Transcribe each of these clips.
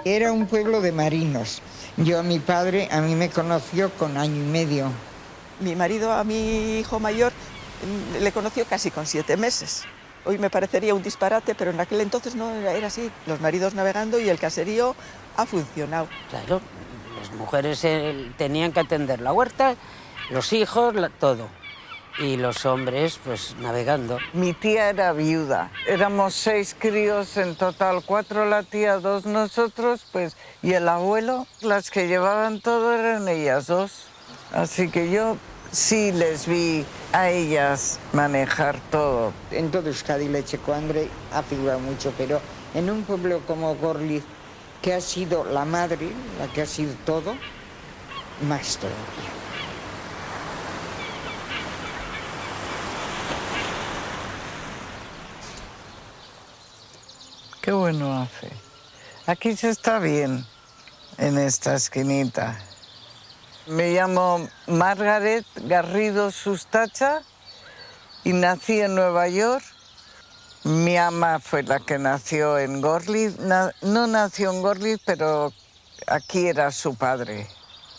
era un pueblo de marinos. Yo a mi padre, a mí me conoció con 1 año y medio. Mi marido a mi hijo mayor le conoció casi con 7 meses. Hoy me parecería un disparate, pero en aquel entonces no era así. Los maridos navegando y el caserío ha funcionado. Claro, las mujeres tenían que atender la huerta, los hijos, todo. Y los hombres, pues, navegando. Mi tía era viuda. Éramos 6 críos en total, 4 la tía, 2 nosotros, pues, y el abuelo. Las que llevaban todo eran ellas 2. Así que yo sí les vi a ellas manejar todo. En todo Euskadi Lechecoandre ha figurado mucho, pero en un pueblo como Gorliz, que ha sido la madre, la que ha sido todo, más todavía. Qué bueno hace. Aquí se está bien, en esta esquinita. Me llamo Margaret Garrido Sustacha y nací en Nueva York. Mi ama fue la que nació en Gorliz. No nació en Gorliz, pero aquí era su padre.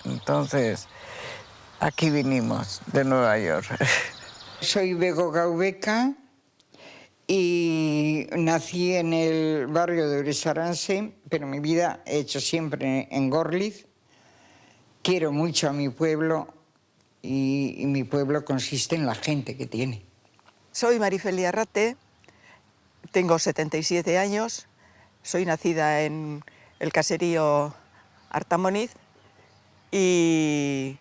Entonces, aquí vinimos, de Nueva York. Soy Bego Gaubeca y nací en el barrio de Uresaranse, pero mi vida he hecho siempre en Gorliz. Quiero mucho a mi pueblo y mi pueblo consiste en la gente que tiene. Soy Marifeli Arrate, tengo 77 años, soy nacida en el caserío Artamoniz y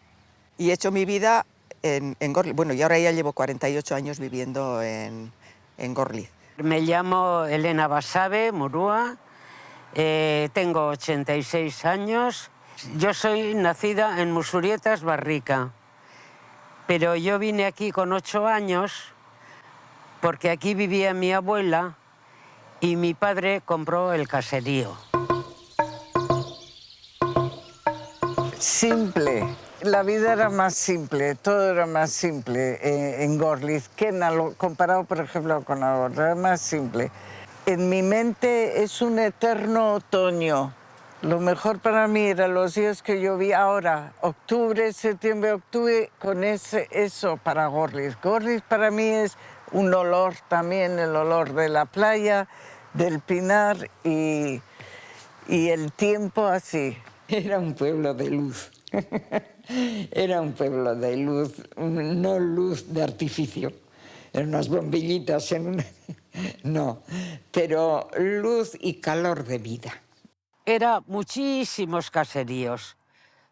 he hecho mi vida en Gorliz. Bueno, y ahora ya llevo 48 años viviendo en Gorliz. Me llamo Elena Basabe Murúa, tengo 86 años. Yo soy nacida en Musurietas, Barrica, pero yo vine aquí con 8 años porque aquí vivía mi abuela y mi padre compró el caserío. Simple. La vida era más simple, todo era más simple en Gorliz que comparado, por ejemplo, con ahora. Era más simple. En mi mente es un eterno otoño. Lo mejor para mí eran los días que yo vi ahora, octubre, septiembre, octubre, con eso para Gorliz. Gorliz para mí es un olor también, el olor de la playa, del pinar y el tiempo así. Era un pueblo de luz. Era un pueblo de luz, no luz de artificio. Eran unas bombillitas en una... No, pero luz y calor de vida. Era muchísimos caseríos.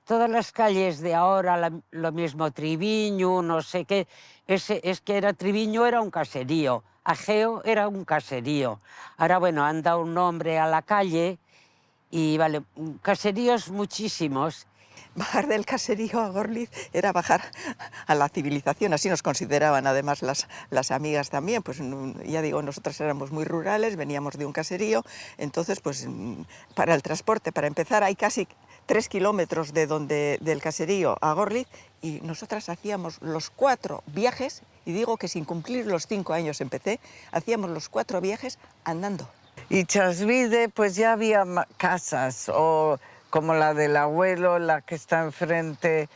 Todas las calles de ahora, lo mismo Triviño, no sé qué, es que era Triviño era un caserío, Ageo era un caserío. Ahora, bueno, han dado un nombre a la calle y, vale, caseríos muchísimos. Bajar del caserío a Gorliz era bajar a la civilización, así nos consideraban además las amigas también, pues ya digo, nosotras éramos muy rurales, veníamos de un caserío, entonces pues para el transporte, para empezar, hay casi 3 kilómetros del caserío a Gorliz y nosotras hacíamos los 4 viajes, y digo que sin cumplir los 5 años empecé, hacíamos los 4 viajes andando. Y Chasvide, pues ya había casas, o como la del abuelo, la que está enfrente,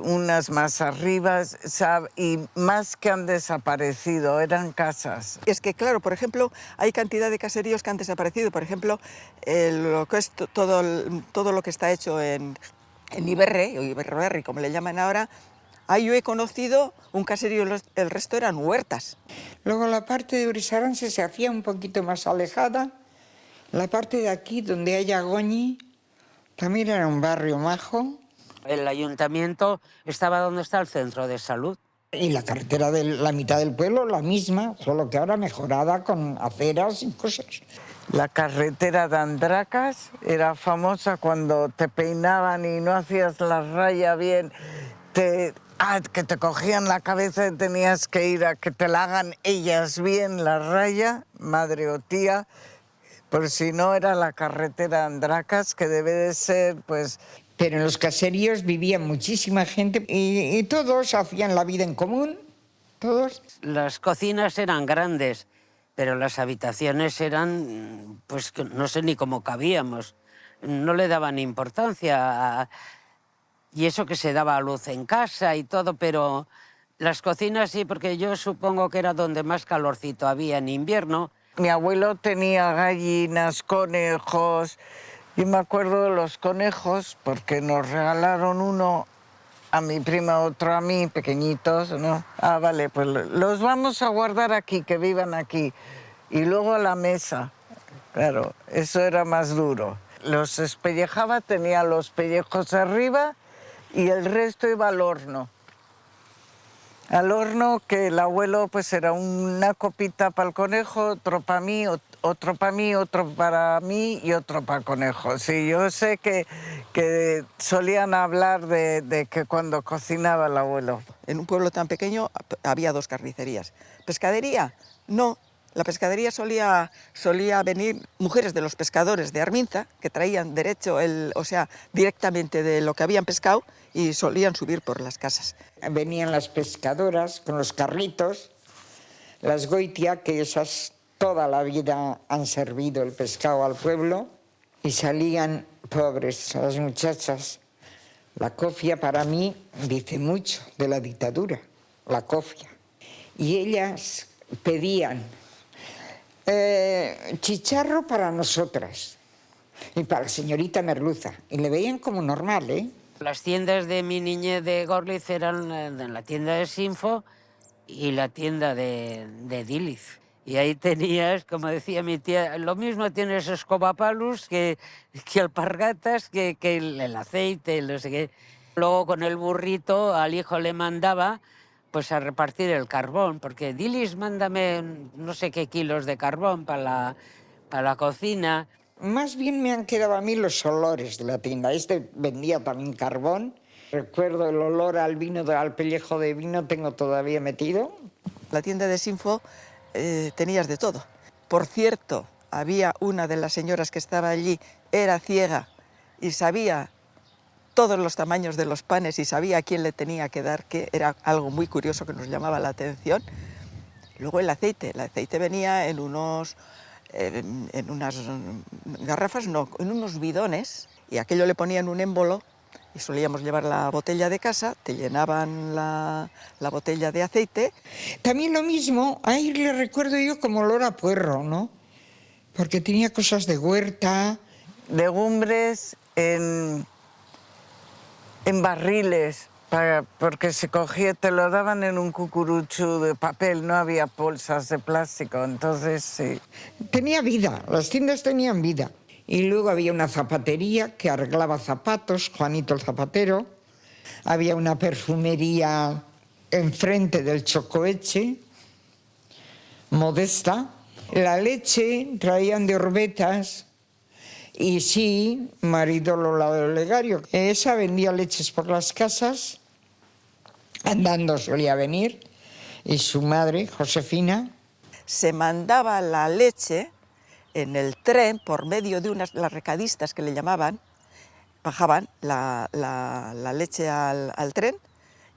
unas más arriba, y más que han desaparecido, eran casas. Es que, claro, por ejemplo, hay cantidad de caseríos que han desaparecido. Por ejemplo, lo que es todo lo que está hecho en Iberre, o Iberroerri, como le llaman ahora, ahí yo he conocido un caserío, el resto eran huertas. Luego la parte de Uresaranse se hacía un poquito más alejada. La parte de aquí, donde hay Agoñi, también era un barrio majo. El ayuntamiento estaba donde está el centro de salud. Y la carretera de la mitad del pueblo, la misma, solo que ahora mejorada con aceras y cosas. La carretera de Andracas era famosa cuando te peinaban y no hacías la raya bien. Que te cogían la cabeza y tenías que ir a que te la hagan ellas bien la raya, madre o tía. Por si no, era la carretera de Andracas, que debe de ser, pues... Pero en los caseríos vivía muchísima gente y todos hacían la vida en común, todos. Las cocinas eran grandes, pero las habitaciones eran, pues que no sé ni cómo cabíamos. No le daban importancia. Y eso que se daba luz en casa y todo, pero las cocinas sí, porque yo supongo que era donde más calorcito había en invierno. Mi abuelo tenía gallinas, conejos. Yo me acuerdo de los conejos porque nos regalaron uno a mi prima, otro a mí, pequeñitos, ¿no? Ah, vale, pues los vamos a guardar aquí, que vivan aquí. Y luego a la mesa. Claro, eso era más duro. Los espellejaba, tenía los pellejos arriba y el resto iba al horno. Al horno, que el abuelo pues era una copita para el conejo, otro para mí, otro para mí, otro para mí y otro para el conejo. Sí, yo sé que solían hablar de que cuando cocinaba el abuelo. En un pueblo tan pequeño había 2 carnicerías. ¿Pescadería? No. La pescadería solía venir mujeres de los pescadores de Arminza, que traían directamente de lo que habían pescado, y solían subir por las casas. Venían las pescadoras con los carritos, las goitia, que esas toda la vida han servido el pescado al pueblo, y salían pobres las muchachas. La cofia para mí dice mucho de la dictadura, la cofia. Y ellas pedían chicharro para nosotras y para la señorita merluza. Y le veían como normal, ¿eh? Las tiendas de mi niñez de Gorliz eran la tienda de Sinfo y la tienda de Diliz. Y ahí tenías, como decía mi tía, lo mismo tienes escobapalus que alpargatas, que el aceite, no sé qué. Luego con el burrito al hijo le mandaba pues a repartir el carbón, porque Diliz, mándame no sé qué kilos de carbón para la cocina. Más bien me han quedado a mí los olores de la tienda. Este vendía también carbón. Recuerdo el olor al vino, al pellejo de vino, tengo todavía metido. La tienda de Sinfo tenías de todo. Por cierto, había una de las señoras que estaba allí, era ciega y sabía todos los tamaños de los panes y sabía a quién le tenía que dar, que era algo muy curioso que nos llamaba la atención. Luego el aceite venía en unas garrafas, no, en unos bidones, y aquello le ponían un émbolo y solíamos llevar la botella de casa, te llenaban la botella de aceite. También lo mismo, ahí le recuerdo yo como olor a puerro, ¿no? Porque tenía cosas de huerta. Legumbres en barriles, porque se cogía, te lo daban en un cucurucho de papel, no había bolsas de plástico, entonces sí. Tenía vida, las tiendas tenían vida. Y luego había una zapatería que arreglaba zapatos, Juanito el zapatero. Había una perfumería enfrente del Chocoeche, modesta. La leche traían de Orbetas. Y sí, marido Lola de Olegario. Esa vendía leches por las casas, andando solía venir, y su madre, Josefina. Se mandaba la leche en el tren por medio de las recadistas que le llamaban, bajaban la leche al tren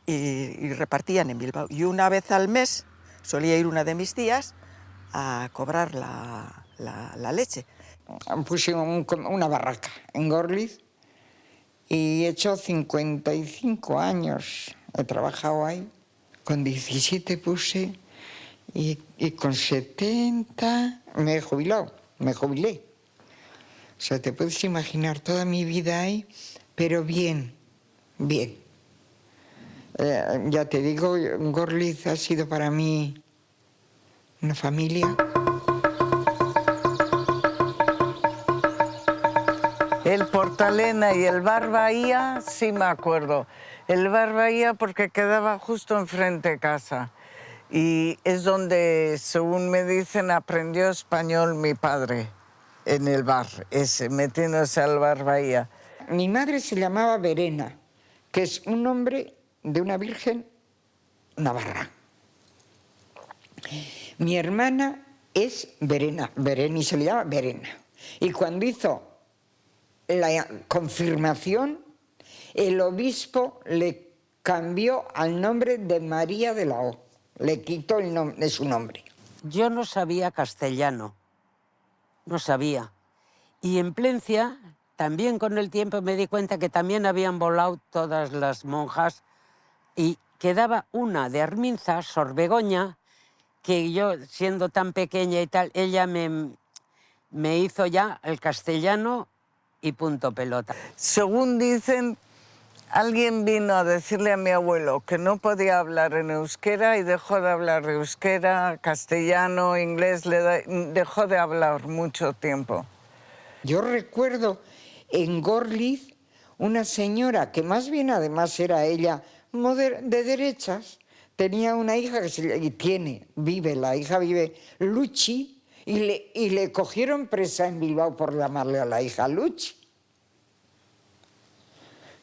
y repartían en Bilbao. Y una vez al mes solía ir una de mis tías a cobrar la leche. Puse una barraca en Gorliz y he hecho 55 años. He trabajado ahí. Con 17 puse y con 70 me he jubilado, me jubilé. O sea, te puedes imaginar toda mi vida ahí, pero bien, bien. Ya te digo, Gorliz ha sido para mí una familia. El Portalena y el Bar Bahía, sí me acuerdo. El Bar Bahía porque quedaba justo enfrente de casa. Y es donde, según me dicen, aprendió español mi padre, en el bar ese, metiéndose al Bar Bahía. Mi madre se llamaba Verena, que es un nombre de una virgen navarra. Mi hermana es Verena, y se le llama Verena. Y cuando hizo la confirmación, el obispo le cambió al nombre de María de la O. Le quitó el nombre de su nombre. Yo no sabía castellano, no sabía. Y en Plencia, también con el tiempo me di cuenta que también habían volado todas las monjas y quedaba una de Arminza, Sor Begoña, que yo, siendo tan pequeña y tal, ella me hizo ya el castellano y punto pelota. Según dicen, alguien vino a decirle a mi abuelo que no podía hablar en euskera y dejó de hablar euskera, castellano, inglés, dejó de hablar mucho tiempo. Yo recuerdo en Gorliz una señora que más bien además era ella de derechas, tenía una hija vive, Luchi, y le cogieron presa en Bilbao por llamarle a la hija Luchi.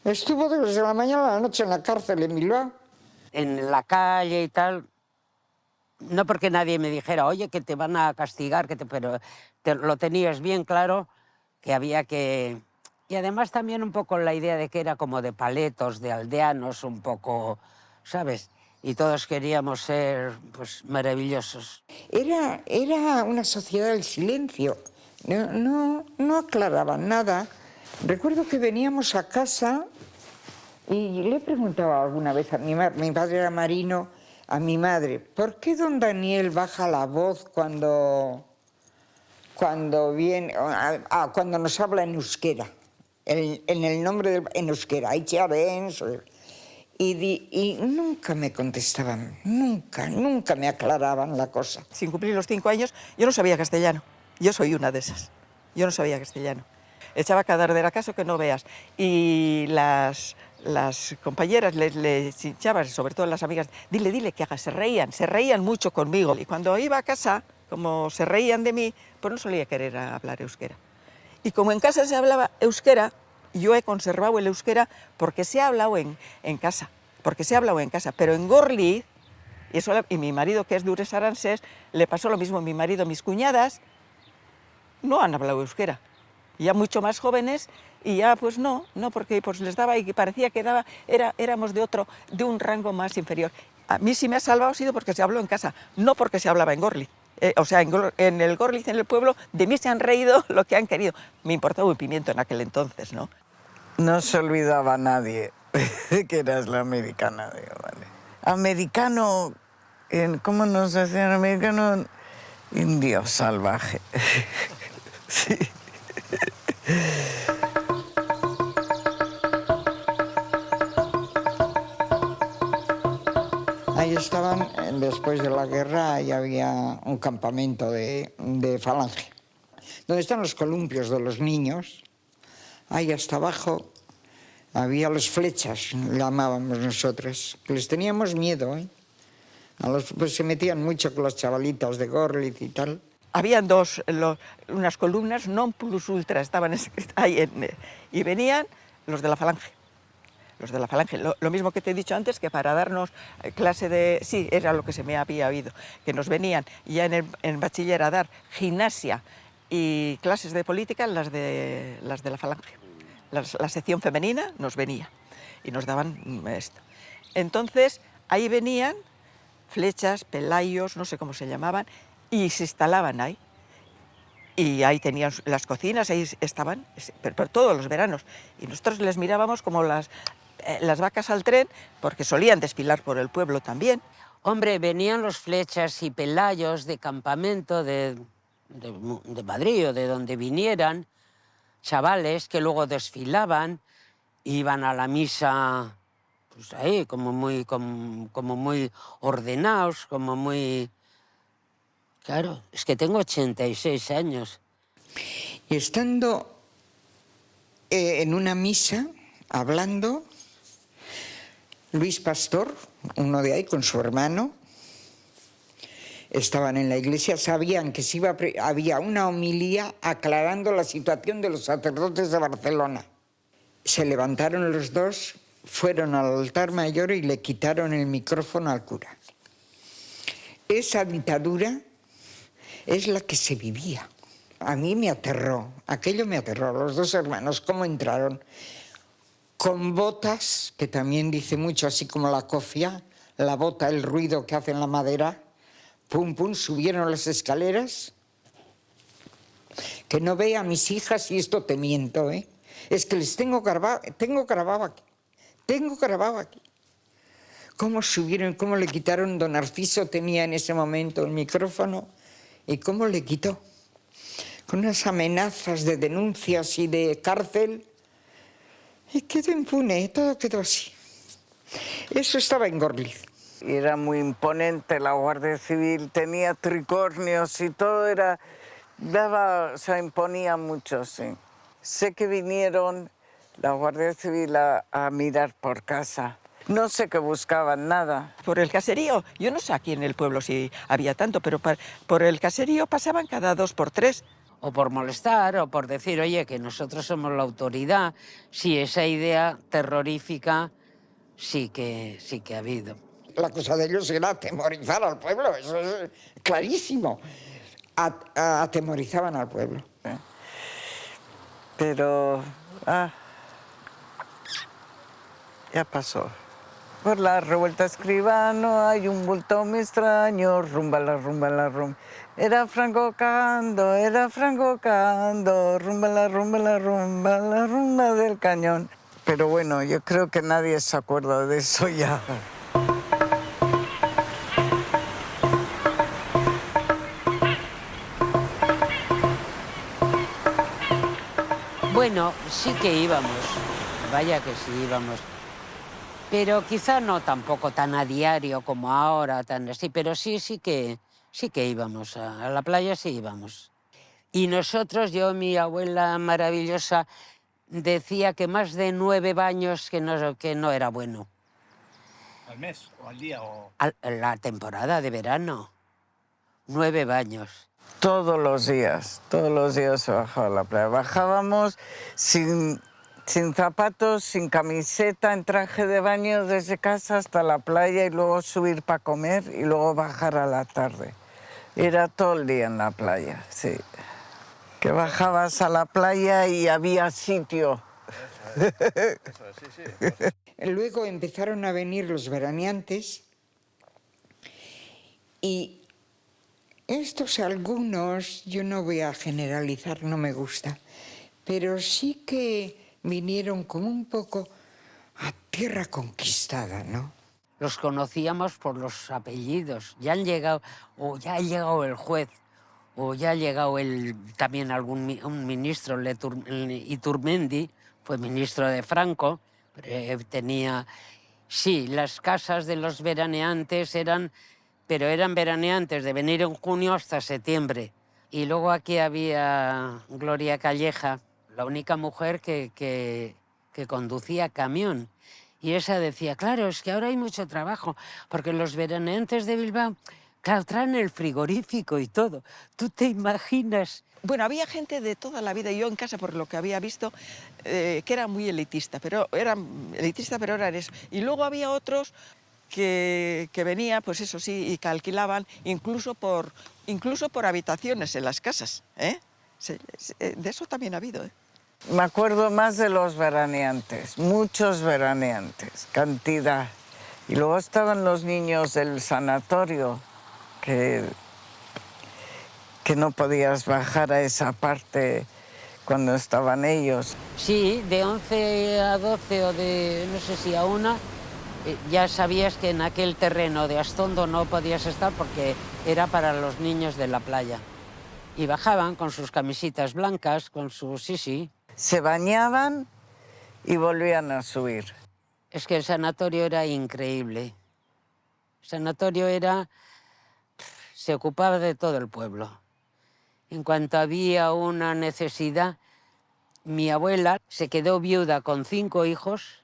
Estuvo desde la mañana a la noche en la cárcel en Bilbao. En la calle y tal, no porque nadie me dijera, oye, que te van a castigar, pero lo tenías bien claro que había que... Y además también un poco la idea de que era como de paletos, de aldeanos, un poco, ¿sabes? Y todos queríamos ser, pues, maravillosos. Era una sociedad del silencio, no aclaraban nada. Recuerdo que veníamos a casa y le preguntaba alguna vez a mi padre era marino, a mi madre, ¿por qué don Daniel baja la voz cuando nos habla en euskera? En el nombre en euskera, y nunca me contestaban, nunca me aclaraban la cosa. Sin cumplir los 5 años, yo no sabía castellano. Yo soy una de esas. Yo no sabía castellano. Echaba cadardera caso que no veas. Y las compañeras les hinchaban, sobre todo las amigas, dile que haga, se reían mucho conmigo. Y cuando iba a casa, como se reían de mí, pues no solía querer hablar euskera. Y como en casa se hablaba euskera, yo he conservado el euskera porque se ha hablado en casa, pero en Gorliz, y mi marido, que es de Ures Aranses, le pasó lo mismo a mi marido. Mis cuñadas no han hablado euskera, ya mucho más jóvenes, y ya pues no, porque pues les daba, y parecía que éramos de un rango más inferior. A mí sí me ha salvado ha sido porque se habló en casa, no porque se hablaba en Gorliz. O sea, en el Gorliz, en el pueblo, de mí se han reído lo que han querido. Me importaba un pimiento en aquel entonces, ¿no? No se olvidaba nadie que eras la americana, digo, vale. Americano, ¿cómo nos decían americano? Indio salvaje. Sí. Ahí estaban, después de la guerra, ahí había un campamento de falange, donde están los columpios de los niños. Ahí hasta abajo había los flechas, llamábamos nosotros, que les teníamos miedo, ¿eh? Pues se metían mucho con las chavalitas de Gorliz y tal. Habían unas columnas non plus ultra, estaban ahí, y venían los de la falange. Los de la falange, lo mismo que te he dicho antes, que para darnos clase de... Sí, era lo que se me había oído, que nos venían ya en bachiller a dar gimnasia y clases de política, las de la falange. La sección femenina nos venía y nos daban esto. Entonces, ahí venían flechas, pelayos, no sé cómo se llamaban, y se instalaban ahí. Y ahí tenían las cocinas, ahí estaban, pero todos los veranos. Y nosotros les mirábamos como las vacas al tren, porque solían desfilar por el pueblo también. Hombre, venían los flechas y pelayos de campamento de Madrid o de donde vinieran, chavales que luego desfilaban, iban a la misa, pues ahí, como muy ordenados, como muy... Claro, es que tengo 86 años. Y estando en una misa, hablando, Luis Pastor, uno de ahí, con su hermano, estaban en la iglesia, sabían que había una homilía aclarando la situación de los sacerdotes de Barcelona. Se levantaron los dos, fueron al altar mayor y le quitaron el micrófono al cura. Esa dictadura es la que se vivía. A mí me aterró, aquello me aterró. Los dos hermanos, cómo entraron con botas, que también dice mucho, así como la cofia, la bota, el ruido que hace en la madera, pum, pum, subieron las escaleras. Que no vea a mis hijas, y esto te miento, ¿eh? Es que les tengo grabado aquí. Cómo subieron, cómo le quitaron. Don Narciso tenía en ese momento el micrófono, y cómo le quitó. Con unas amenazas de denuncias y de cárcel, y quedó impune, todo quedó así. Eso estaba en Gorliz. Era muy imponente la Guardia Civil, tenía tricornios y todo era... o sea, imponía mucho, sí. Sé que vinieron la Guardia Civil a mirar por casa. No sé qué buscaban, nada. Por el caserío, yo no sé aquí en el pueblo si había tanto, pero por el caserío pasaban cada 2 por 3. O por molestar, o por decir, oye, que nosotros somos la autoridad. Sí, esa idea terrorífica sí que ha habido. La cosa de ellos era atemorizar al pueblo, eso es clarísimo. Atemorizaban al pueblo. Pero... ya pasó. Por la revuelta Escribano hay un bulto muy extraño, rumba la rumba. Era Franco cagando, rumba la rumba del cañón. Pero bueno, yo creo que nadie se acuerda de eso ya. Bueno, sí que íbamos, vaya que sí íbamos. Pero quizá no tampoco tan a diario como ahora, tan así, pero sí que íbamos, a la playa sí íbamos. Y nosotros, mi abuela maravillosa, decía que más de 9 baños que no era bueno. ¿Al mes o al día? La temporada de verano, 9 baños. Todos los días se bajaba a la playa. Bajábamos sin zapatos, sin camiseta, en traje de baño desde casa hasta la playa y luego subir para comer y luego bajar a la tarde. Era todo el día en la playa, sí. Que bajabas a la playa y había sitio. Sí. Luego empezaron a venir los veraneantes y estos algunos, yo no voy a generalizar, no me gusta, pero sí que vinieron como un poco a tierra conquistada, ¿no? Los conocíamos por los apellidos. Ya han llegado, o ya ha llegado el juez, o ya ha llegado también un ministro, Iturmendi, fue ministro de Franco, tenía... Sí, las casas de los veraneantes eran veraneantes de venir en junio hasta septiembre. Y luego aquí había Gloria Calleja, la única mujer que conducía camión. Y esa decía, claro, es que ahora hay mucho trabajo, porque los veraneantes de Bilbao, claro, traen el frigorífico y todo. ¿Tú te imaginas? Bueno, había gente de toda la vida, yo en casa por lo que había visto, que era muy elitista, pero eran eso. Y luego había otros que venían, pues eso sí, y que alquilaban incluso por habitaciones en las casas, ¿eh? De eso también ha habido, ¿eh? Me acuerdo más de los veraneantes, muchos veraneantes, cantidad. Y luego estaban los niños del sanatorio, que no podías bajar a esa parte cuando estaban ellos. Sí, de 11 a 12 o de no sé si a 1, ya sabías que en aquel terreno de Astondo no podías estar porque era para los niños de la playa. Y bajaban con sus camisitas blancas, con sus... Sí. Se bañaban y volvían a subir. Es que el sanatorio era increíble. El sanatorio se ocupaba de todo el pueblo. En cuanto había una necesidad, mi abuela se quedó viuda con 5 hijos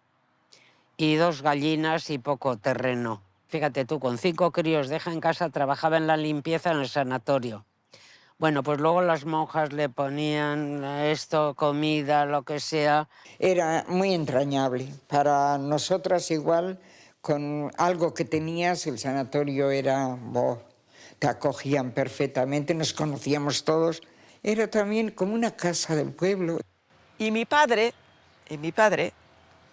y 2 gallinas y poco terreno. Fíjate tú, con 5 críos deja en casa, trabajaba en la limpieza en el sanatorio. Bueno, pues luego las monjas le ponían esto, comida, lo que sea. Era muy entrañable. Para nosotras igual, con algo que tenías, el sanatorio era... te acogían perfectamente, nos conocíamos todos. Era también como una casa del pueblo. Y mi padre,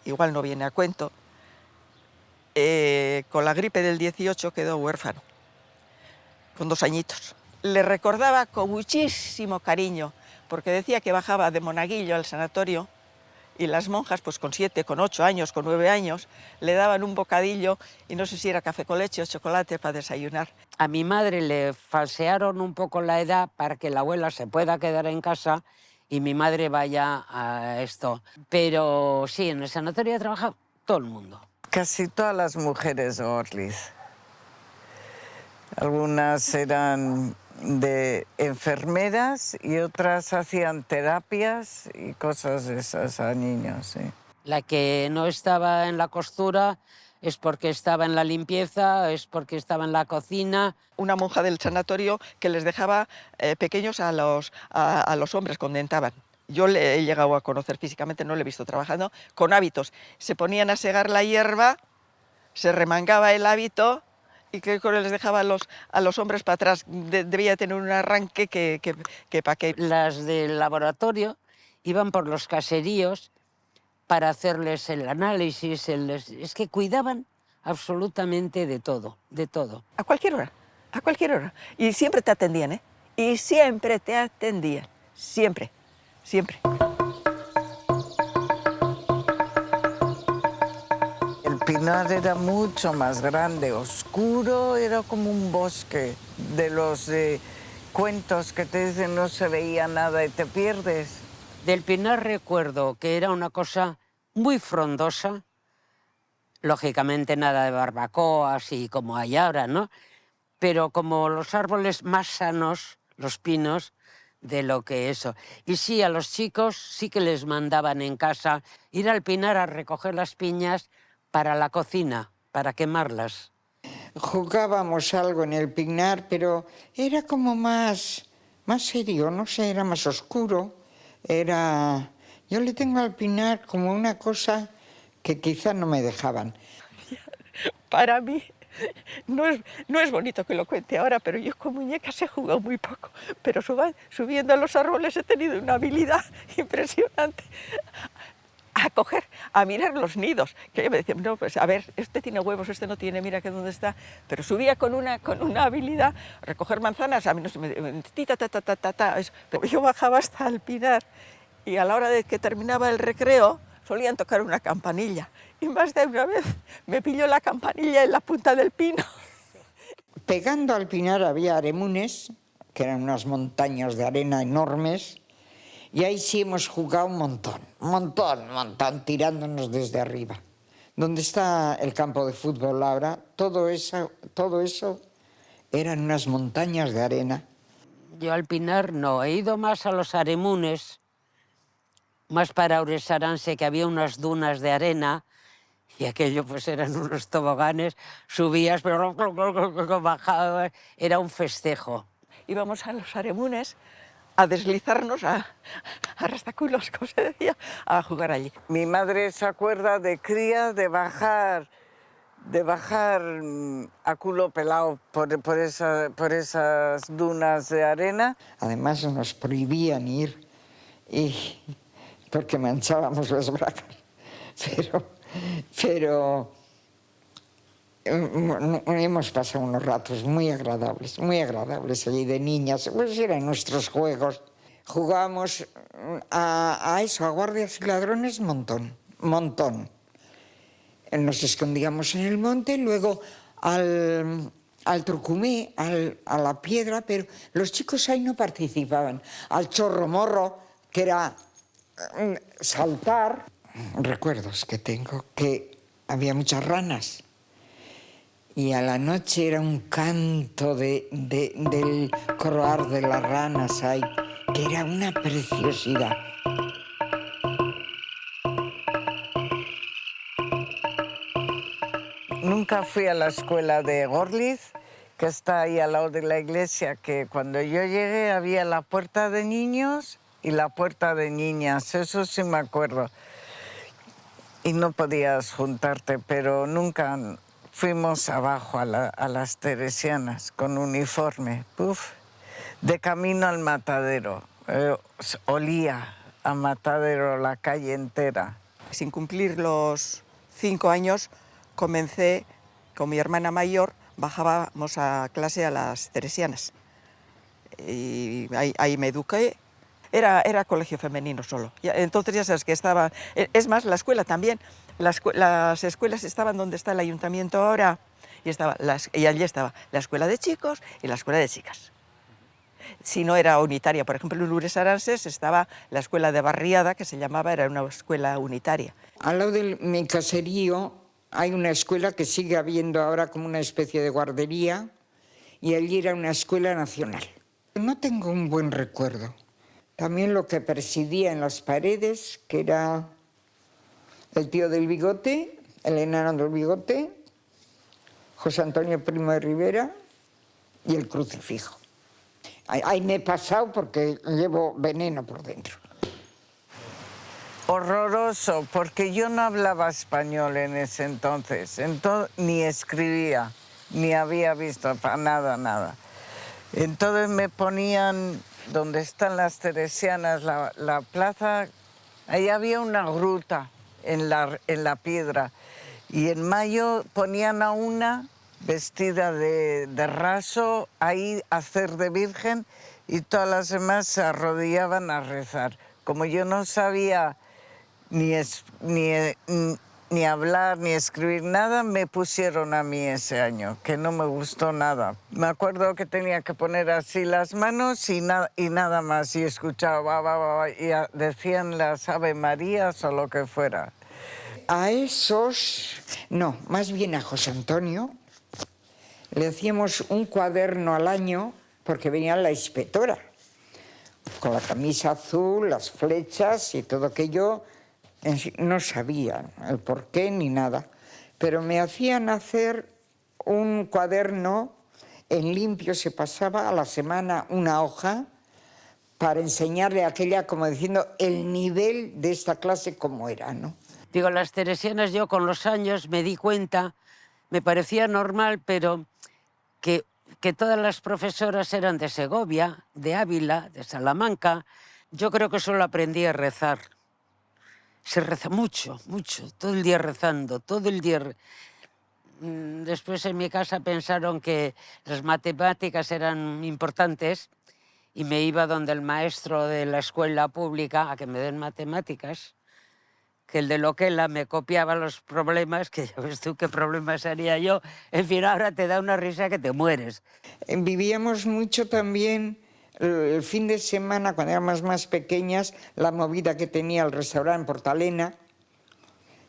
igual no viene a cuento, con la gripe del 18 quedó huérfano. con 2 añitos. Le recordaba con muchísimo cariño, porque decía que bajaba de Monaguillo al sanatorio y las monjas, pues con 7, con 8 años, con 9 años, le daban un bocadillo y no sé si era café con leche o chocolate para desayunar. A mi madre le falsearon un poco la edad para que la abuela se pueda quedar en casa y mi madre vaya a esto. Pero sí, en el sanatorio ha trabajado todo el mundo. Casi todas las mujeres de Gorliz. Algunas eran de enfermeras y otras hacían terapias y cosas de esas a niños, sí. La que no estaba en la costura es porque estaba en la limpieza, es porque estaba en la cocina. Una monja del sanatorio que les dejaba pequeños a los hombres cuando entraban. Yo le he llegado a conocer físicamente, no le he visto trabajando, con hábitos. Se ponían a segar la hierba, se remangaba el hábito y que les dejaba a los hombres para atrás. Debía tener un arranque que para qué. Las del laboratorio iban por los caseríos para hacerles el análisis, es que cuidaban absolutamente de todo, de todo. A cualquier hora, a cualquier hora. Y siempre te atendían, ¿eh? Y siempre te atendían, siempre, siempre. El pinar era mucho más grande, oscuro, era como un bosque de los cuentos que te dicen no se veía nada y te pierdes. Del Pinar recuerdo que era una cosa muy frondosa, lógicamente nada de barbacoas y como hay ahora, ¿no? Pero como los árboles más sanos, los pinos, de lo que eso. Y sí, a los chicos sí que les mandaban en casa ir al Pinar a recoger las piñas para la cocina, para quemarlas. Jugábamos algo en el Pinar, pero era como más serio, no sé, era más oscuro. Yo le tengo al Pinar como una cosa que quizá no me dejaban. Para mí, no es bonito que lo cuente ahora, pero yo con muñecas he jugado muy poco. Pero subiendo a los árboles he tenido una habilidad impresionante. A coger, a mirar los nidos. Que yo me decía, no, pues a ver, este tiene huevos, este no tiene, mira que dónde está. Pero subía con una habilidad, recoger manzanas, a mí no se me... Pero yo bajaba hasta el Pinar y a la hora de que terminaba el recreo solían tocar una campanilla. Y más de una vez me pilló la campanilla en la punta del pino. Pegando al Pinar había aremunes, que eran unas montañas de arena enormes, y ahí sí hemos jugado un montón, tirándonos desde arriba. Donde está el campo de fútbol ahora, todo eso eran unas montañas de arena. Yo al Pinar no, he ido más a los aremunes, más para Ouresaranse, que había unas dunas de arena, y aquello pues eran unos toboganes, subías, pero bajabas, era un festejo. Íbamos a los aremunes a deslizarnos, a rastaculos, como se decía, a jugar allí. Mi madre se acuerda de cría de bajar a culo pelado por esas dunas de arena. Además nos prohibían ir porque manchábamos las bragas. Pero hemos pasado unos ratos muy agradables allí de niñas, pues eran nuestros juegos. Jugábamos a eso, a guardias y ladrones, montón. Nos escondíamos en el monte, luego al trucumé, a la piedra, pero los chicos ahí no participaban. Al chorro morro, que era saltar. Recuerdos que tengo, que había muchas ranas. Y a la noche era un canto del croar de las ranas ahí, que era una preciosidad. Nunca fui a la escuela de Gorliz, que está ahí al lado de la iglesia, que cuando yo llegué había la puerta de niños y la puerta de niñas, eso sí me acuerdo. Y no podías juntarte, pero nunca fuimos abajo a las teresianas con uniforme. Uf, de camino al matadero, olía a matadero la calle entera. Sin cumplir los 5 años comencé con mi hermana mayor bajábamos a clase a las Teresianas. Y ahí me eduqué. Era colegio femenino solo. Entonces ya sabes que estaba... Es más, la escuela también. Las escuelas estaban donde está el ayuntamiento ahora. Y allí estaba la escuela de chicos y la escuela de chicas. Si no era unitaria, por ejemplo, en Lourdes Arances estaba la escuela de Barriada, que se llamaba, era una escuela unitaria. Al lado de mi caserío hay una escuela que sigue habiendo ahora como una especie de guardería, y allí era una escuela nacional. No tengo un buen recuerdo. También lo que presidía en las paredes, que era el tío del bigote, el enano del bigote, José Antonio Primo de Rivera y el crucifijo. Ahí me he pasado porque llevo veneno por dentro. Horroroso, porque yo no hablaba español en ese entonces, ni escribía, ni había visto para nada. Entonces me ponían, donde están las Teresianas, la plaza, ahí había una gruta en la piedra, y en mayo ponían a una vestida de raso ahí a hacer de virgen, y todas las demás se arrodillaban a rezar. Como yo no sabía ni hablar ni escribir nada, me pusieron a mí ese año, que no me gustó nada. Me acuerdo que tenía que poner así las manos y nada más, y escuchaba, y decían las Ave Marías o lo que fuera. A esos, no, más bien a José Antonio, le hacíamos un cuaderno al año porque venía la inspectora, con la camisa azul, las flechas y todo aquello. No sabían el porqué ni nada, pero me hacían hacer un cuaderno en limpio, se pasaba a la semana una hoja para enseñarle a aquella, como diciendo, el nivel de esta clase como era, ¿no? Digo, las teresianas yo con los años me di cuenta, me parecía normal, pero que todas las profesoras eran de Segovia, de Ávila, de Salamanca. Yo creo que solo aprendí a rezar. Se reza mucho, todo el día rezando, todo el día. Después en mi casa pensaron que las matemáticas eran importantes y me iba donde el maestro de la escuela pública a que me den matemáticas, que el de Loquela me copiaba los problemas, que ya ves tú qué problemas haría yo. En fin, ahora te da una risa que te mueres. Vivíamos mucho también el fin de semana, cuando éramos más pequeñas, la movida que tenía el restaurante Portalena,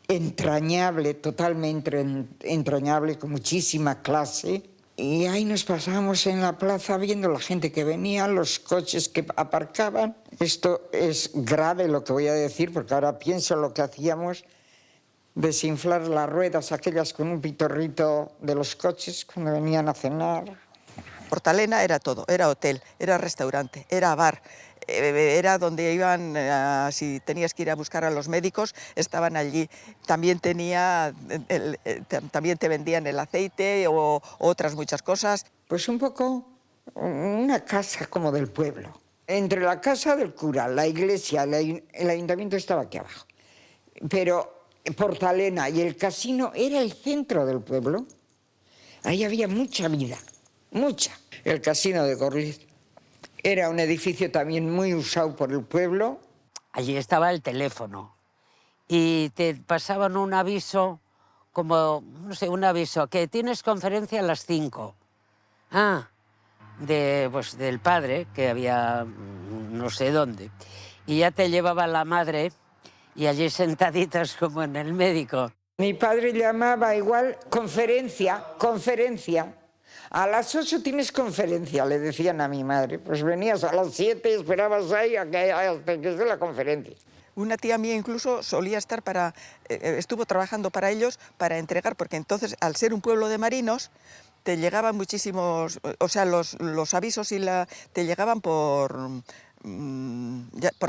entrañable, totalmente entrañable, con muchísima clase. Y ahí nos pasábamos en la plaza viendo la gente que venía, los coches que aparcaban. Esto es grave lo que voy a decir, porque ahora pienso lo que hacíamos, desinflar las ruedas aquellas con un pitorrito de los coches cuando venían a cenar. Portalena era todo, era hotel, era restaurante, era bar, era donde iban, si tenías que ir a buscar a los médicos, estaban allí. También también te vendían el aceite o otras muchas cosas. Pues un poco una casa como del pueblo. Entre la casa del cura, la iglesia, el ayuntamiento estaba aquí abajo. Pero Portalena y el casino era el centro del pueblo. Ahí había mucha vida, mucha. El casino de Gorliz era un edificio también muy usado por el pueblo. Allí estaba el teléfono y te pasaban un aviso, como, no sé, un aviso, que tienes conferencia a las 5. Pues del padre, que había no sé dónde. Y ya te llevaba la madre y allí sentaditas como en el médico. Mi padre llamaba igual conferencia. A las 8 tienes conferencia, le decían a mi madre. Pues venías a las 7 y esperabas ahí hasta que esté la conferencia. Una tía mía incluso solía estar estuvo trabajando para ellos para entregar, porque entonces, al ser un pueblo de marinos, te llegaban muchísimos, o sea, los avisos te llegaban por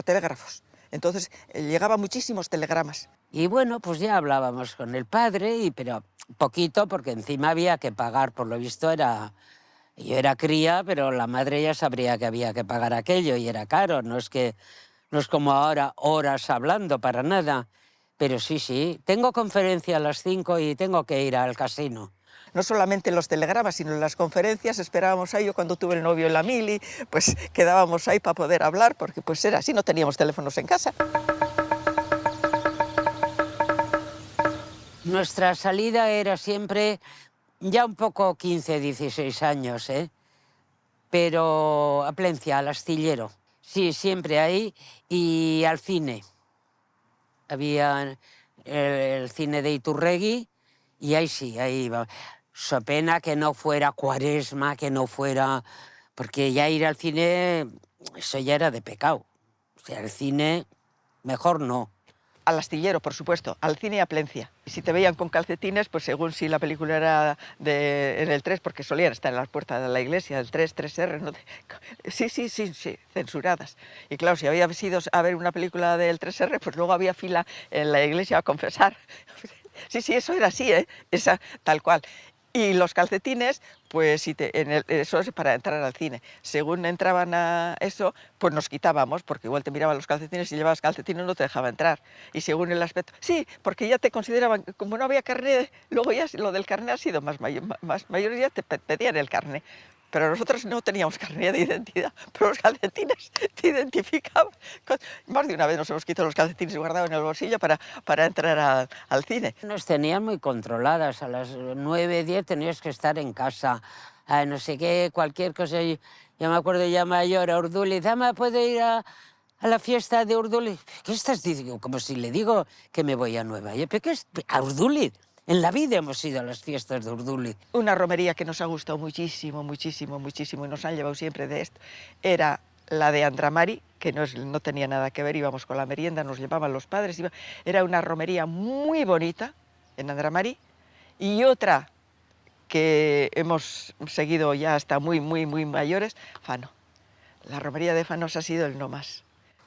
telégrafos. Entonces, llegaban muchísimos telegramas. Y bueno, pues ya hablábamos con el padre, pero poquito, porque encima había que pagar, por lo visto yo era cría, pero la madre ya sabría que había que pagar aquello y era caro, no es como ahora horas hablando para nada. Pero sí, tengo conferencia a las 5 y tengo que ir al casino. No solamente los telegramas, sino en las conferencias esperábamos ahí. Yo cuando tuve el novio en la mili, pues quedábamos ahí para poder hablar, porque pues era así, no teníamos teléfonos en casa. Nuestra salida era siempre ya un poco 15, 16 años, ¿eh? Pero a Plencia, al astillero. Sí, siempre ahí y al cine. Había el cine de Iturregui y ahí sí, ahí iba. So pena que no fuera Cuaresma, que no fuera... Porque ya ir al cine, eso ya era de pecado. O sea, el cine, mejor no. Al astillero, por supuesto, al cine y a Plencia. Y si te veían con calcetines, pues según si la película era en el 3, porque solían estar en las puertas de la iglesia, el 3, 3R, ¿no? Sí, censuradas. Y claro, si habías ido a ver una película del 3R, pues luego había fila en la iglesia a confesar. Sí, eso era así, ¿eh? Esa, tal cual. Y los calcetines, pues eso es para entrar al cine. Según entraban a eso, pues nos quitábamos, porque igual te miraban los calcetines y si llevabas calcetines no te dejaba entrar. Y según el aspecto, sí, porque ya te consideraban, como no había carné, luego ya lo del carné ha sido más mayor ya te pedían el carné. Pero nosotros no teníamos carnet de identidad, pero los calcetines te identificaban. Más de una vez nos hemos quitado los calcetines y guardado en el bolsillo para entrar al cine. Nos tenían muy controladas. A las 9, 10 tenías que estar en casa. No sé qué, cualquier cosa. Yo me acuerdo ya mayor a Urduliz. ¿Me puedo ir a la fiesta de Urduliz? ¿Qué estás diciendo? Como si le digo que me voy a Nueva York. ¿Qué es? ¿A Urduliz? En la vida hemos ido a las fiestas de Urduliz. Una romería que nos ha gustado muchísimo, muchísimo, muchísimo, y nos han llevado siempre de esto, era la de Andramari, que no tenía nada que ver, íbamos con la merienda, nos llevaban los padres, era una romería muy bonita en Andramari, y otra que hemos seguido ya hasta muy mayores, Fano. La romería de Fano ha sido el no más.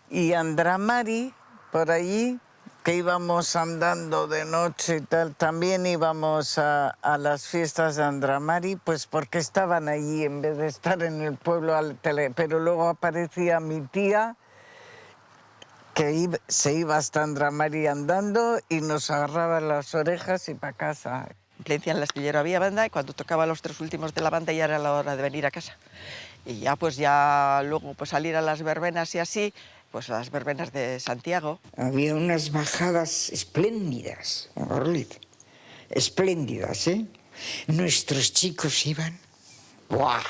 Y Andramari, por allí, que íbamos andando de noche y tal, también íbamos a las fiestas de Andramari, pues porque estaban allí en vez de estar en el pueblo. Pero luego aparecía mi tía, que se iba hasta Andramari andando y nos agarraba las orejas y para casa. En Plencia, en el astillero había banda, y cuando tocaba los 3 últimos de la banda ya era la hora de venir a casa. Y ya luego pues salir a las verbenas y así, pues las verbenas de Santiago. Había unas bajadas espléndidas en Gorliz, espléndidas, ¿eh? Nuestros chicos iban, ¡buah!,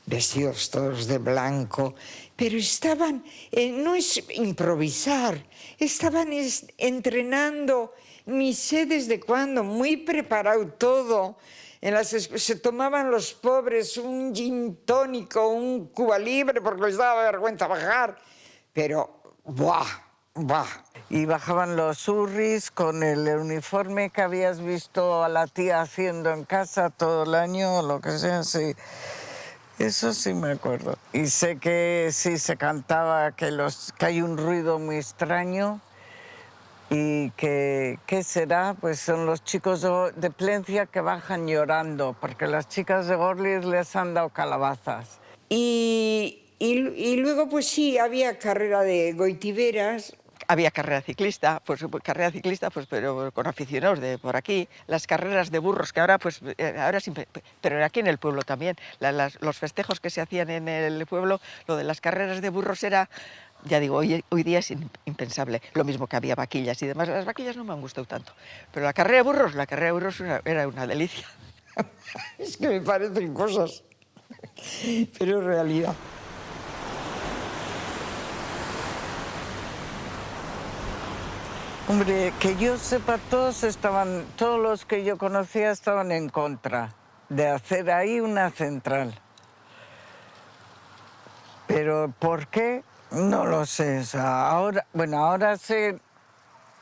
vestidos todos de blanco, pero estaban, no es improvisar, estaban entrenando, ni sé desde cuándo, muy preparado todo. Se tomaban los pobres un gin tónico, un Cuba Libre, porque les daba vergüenza bajar. Pero, ¡buah! Y bajaban los urris con el uniforme que habías visto a la tía haciendo en casa todo el año, o lo que sea, sí. Eso sí me acuerdo. Y sé que sí se cantaba que hay un ruido muy extraño y que, ¿qué será? Pues son los chicos de Plencia que bajan llorando, porque las chicas de Gorliz les han dado calabazas. Y luego, pues sí, había carrera de goitiberas. Había carrera ciclista, pero con aficionados de por aquí. Las carreras de burros, que ahora siempre, pero aquí en el pueblo también. Los festejos que se hacían en el pueblo, lo de las carreras de burros era, ya digo, hoy día es impensable. Lo mismo que había vaquillas y demás. Las vaquillas no me han gustado tanto. Pero la carrera de burros era una delicia. Es que me parecen cosas, pero realidad. Hombre, que yo sepa, todos los que yo conocía estaban en contra de hacer ahí una central. Pero ¿por qué? No lo sé. O sea, ahora sé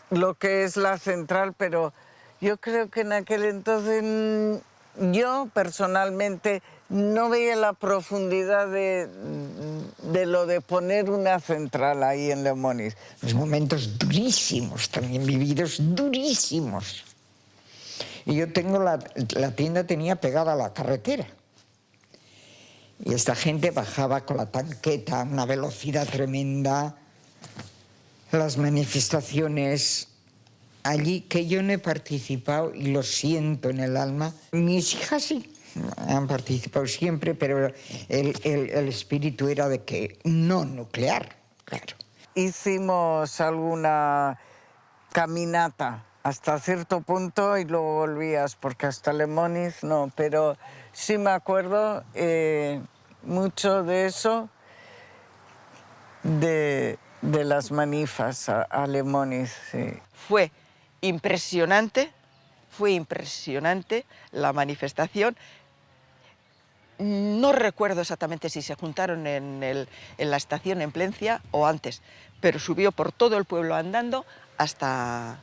lo que es la central, pero yo creo que en aquel entonces yo personalmente no veía la profundidad de lo de poner una central ahí en Lemonis. Los momentos durísimos también vividos, durísimos. Y yo tengo la tienda tenía pegada a la carretera. Y esta gente bajaba con la tanqueta a una velocidad tremenda. Las manifestaciones allí que yo no he participado y lo siento en el alma. Mis hijas sí han participado siempre, pero el espíritu era de que no nuclear, claro. Hicimos alguna caminata hasta cierto punto y luego volvías, porque hasta Lemoniz no, pero sí me acuerdo mucho de eso, de las manifas a Lemoniz, sí. Fue impresionante la manifestación. No recuerdo exactamente si se juntaron en la estación en Plencia o antes, pero subió por todo el pueblo andando hasta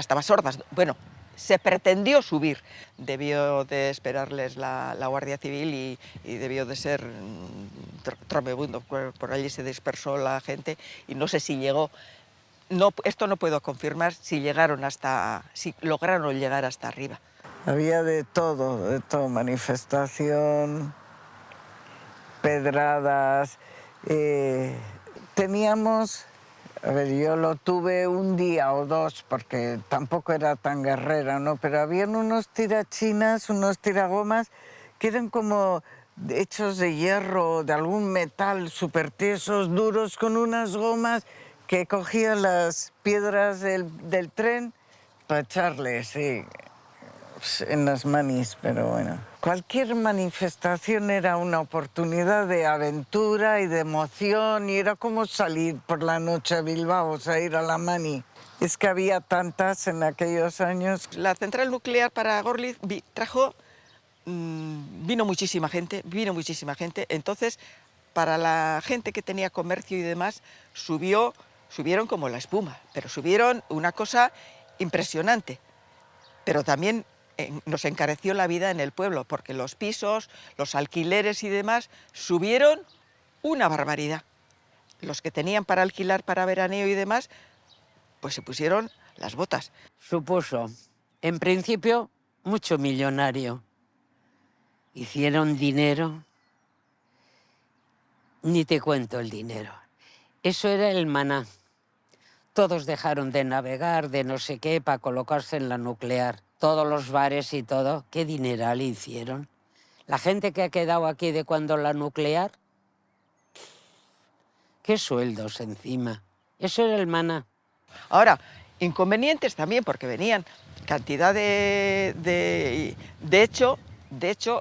Basordas. Bueno, se pretendió subir. Debió de esperarles la Guardia Civil y debió de ser tromebundo. Por allí se dispersó la gente y no sé si llegó. No, esto no puedo confirmar si lograron llegar hasta arriba. Había de todo, manifestación, pedradas. Teníamos, a ver, yo lo tuve un día o dos porque tampoco era tan guerrera, ¿no? Pero habían unos tirachinas, unos tiragomas que eran como hechos de hierro, de algún metal, súper tiesos, duros, con unas gomas que cogían las piedras del tren para echarle, sí, en las manis, pero bueno. Cualquier manifestación era una oportunidad de aventura y de emoción, y era como salir por la noche a Bilbao, o sea, ir a la mani. Es que había tantas en aquellos años. La central nuclear para Gorliz vino muchísima gente, entonces para la gente que tenía comercio y demás subieron como la espuma, pero subieron una cosa impresionante, pero también nos encareció la vida en el pueblo, porque los pisos, los alquileres y demás subieron una barbaridad. Los que tenían para alquilar para veraneo y demás, pues se pusieron las botas. Supuso, en principio, mucho millonario. Hicieron dinero, ni te cuento el dinero. Eso era el maná. Todos dejaron de navegar, de no sé qué, para colocarse en la nuclear. Todos los bares y todo, qué dineral hicieron. La gente que ha quedado aquí de cuando la nuclear, qué sueldos encima. Eso era el maná. Ahora, inconvenientes también, porque venían cantidad de hecho,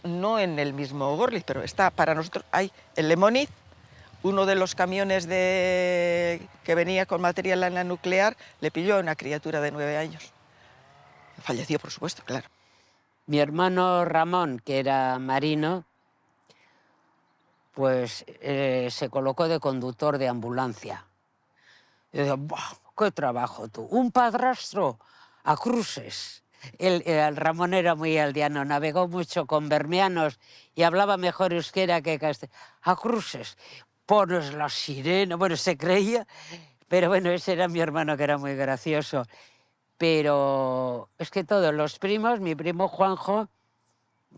no en el mismo Gorliz, pero está para nosotros, hay en Lemoniz, uno de los camiones que venía con material en la nuclear, le pilló a una criatura de 9 años. Falleció, por supuesto, claro. Mi hermano Ramón, que era marino, pues se colocó de conductor de ambulancia. Yo digo, ¡buah! ¡Qué trabajo tú! Un padrastro a cruces. El Ramón era muy aldeano, navegó mucho con bermeanos y hablaba mejor euskera que castellano. A cruces, pones la sirena, bueno, se creía, pero bueno, ese era mi hermano, que era muy gracioso. Pero es que todos los primos, mi primo Juanjo,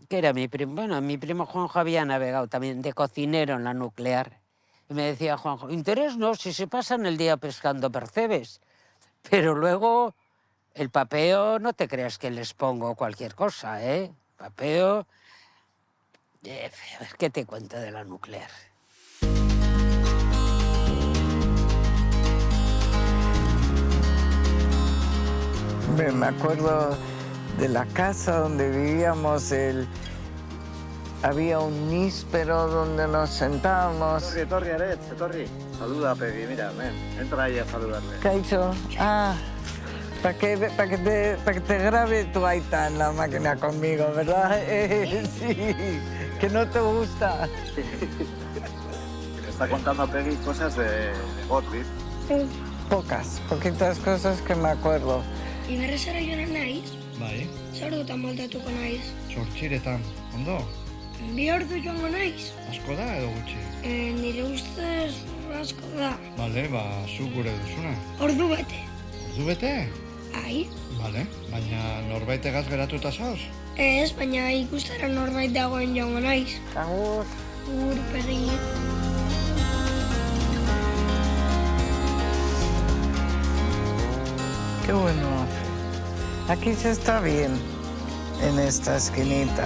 que era mi primo, bueno, mi primo Juanjo había navegado también de cocinero en la nuclear. Y me decía Juanjo, interés no, si se pasan el día pescando percebes. Pero luego el papeo, no te creas que les pongo cualquier cosa, ¿eh? Papeo, ¿qué te cuento de la nuclear? Me acuerdo de la casa donde vivíamos, había un níspero donde nos sentábamos. Torri, Aretz, Torri. Saluda a Peggy, mira, ven, entra ahí a saludarle. ¿Qué ha hecho? Ah, para que te grabe tu aita en la máquina conmigo, ¿verdad? Sí, que no te gusta. Me está contando a Peggy cosas de Gorliz. Poquitas cosas que me acuerdo. Iberresara joan naiz, Bai, zordutan moldatuko naiz. sortxiretan, ondo? Bi ordu joango naiz. Asko da edo gutxi? Nire ustez asko da. Bale, zu gure duzuna. Ordu bete. Ordu bete? Ai? Bale, baina norbait egaz geratuta zaoz? Ez, baina ikustera norbait dagoen joango naiz. Agur. Pegi. Qué bueno hace. Aquí se está bien, en esta esquinita.